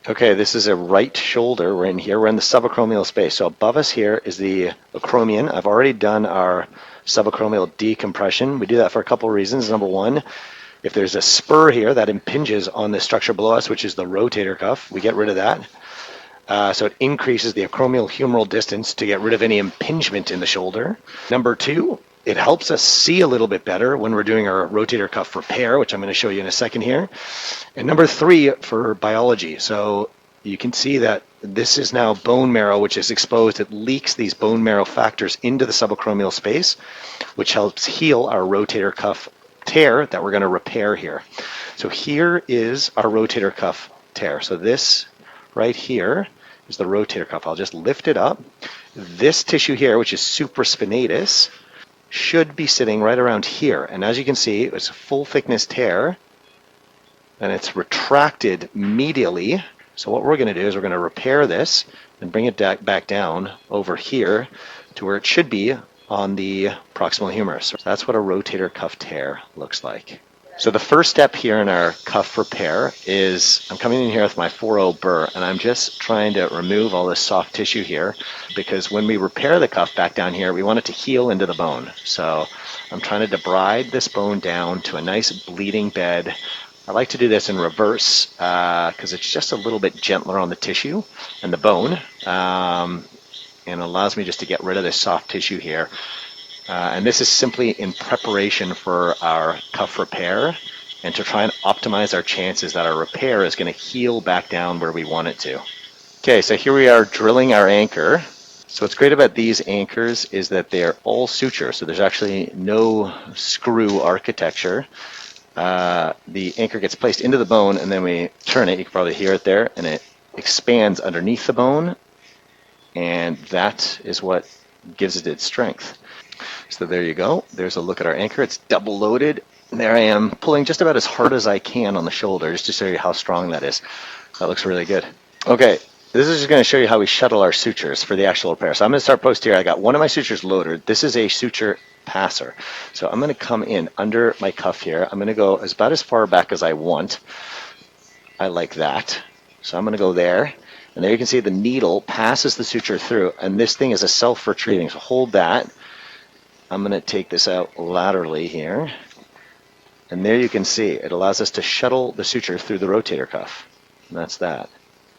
Okay, this is a right shoulder. We're in here. We're in the subacromial space. So above us here is the acromion. I've already done our subacromial decompression. We do that for a couple of reasons. Number one, if there's a spur here that impinges on the structure below us, which is the rotator cuff, we get rid of that. So it increases the acromial humeral distance to get rid of any impingement in the shoulder. Number two, it helps us see a little bit better when we're doing our rotator cuff repair, which I'm going to show you in a second here. And number three, for biology. So you can see that this is now bone marrow, which is exposed. It leaks these bone marrow factors into the subacromial space, which helps heal our rotator cuff tear that we're going to repair here. So here is our rotator cuff tear. So this right here is the rotator cuff. I'll just lift it up. This tissue here, which is supraspinatus, should be sitting right around here. And as you can see, it's a full thickness tear, and it's retracted medially. So what we're going to do is we're going to repair this and bring it back down over here to where it should be on the proximal humerus. So that's what a rotator cuff tear looks like. So the first step here in our cuff repair is I'm coming in here with my 4/0 burr, and I'm just trying to remove all this soft tissue here, because when we repair the cuff back down here, we want it to heal into the bone. So I'm trying to debride this bone down to a nice bleeding bed. I like to do this in reverse because it's just a little bit gentler on the tissue and the bone, and allows me just to get rid of this soft tissue here. And this is simply in preparation for our cuff repair and to try and optimize our chances that our repair is going to heal back down where we want it to. Okay, so here we are drilling our anchor. So what's great about these anchors is that they're all suture, so there's actually no screw architecture. The anchor gets placed into the bone, and then we turn it. You can probably hear it there, and it expands underneath the bone, and that is what gives it its strength. So there you go. There's a look at our anchor. It's double loaded. And there I am pulling just about as hard as I can on the shoulder just to show you how strong that is. That looks really good. Okay, this is just going to show you how we shuttle our sutures for the actual repair. So I'm going to start posterior. I got one of my sutures loaded. This is a suture passer. So I'm going to come in under my cuff here. I'm going to go about as far back as I want. I like that. So I'm going to go there. And there you can see the needle passes the suture through. And this thing is a self-retrieving. So hold that. I'm going to take this out laterally here. And there you can see it allows us to shuttle the suture through the rotator cuff. And that's that.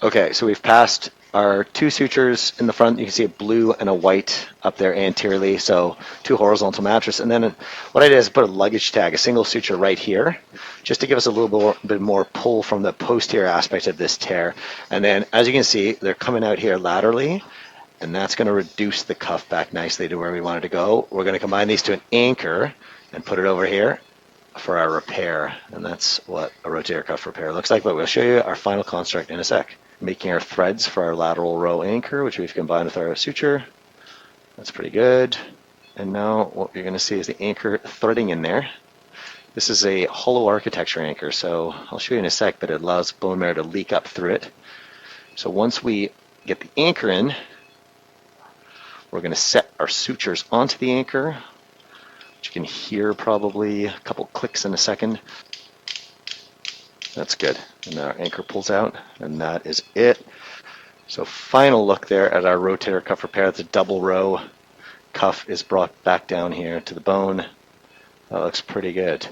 Okay, so we've passed our two sutures in the front. You can see a blue and a white up there anteriorly, so two horizontal mattress. And then what I did is put a luggage tag, a single suture right here, just to give us a little bit more pull from the posterior aspect of this tear. And then, as you can see, they're coming out here laterally, and that's going to reduce the cuff back nicely to where we want it to go. We're going to combine these to an anchor and put it over here for our repair. And that's what a rotator cuff repair looks like. But we'll show you our final construct in a sec. Making our threads for our lateral row anchor, which we've combined with our suture. That's pretty good. And now what you're going to see is the anchor threading in there. This is a hollow architecture anchor, so I'll show you in a sec, but it allows bone marrow to leak up through it. So once we get the anchor in, we're going to set our sutures onto the anchor, which you can hear probably a couple clicks in a second. That's good. And our anchor pulls out, and that is it. So final look there at our rotator cuff repair. The double row cuff is brought back down here to the bone. That looks pretty good.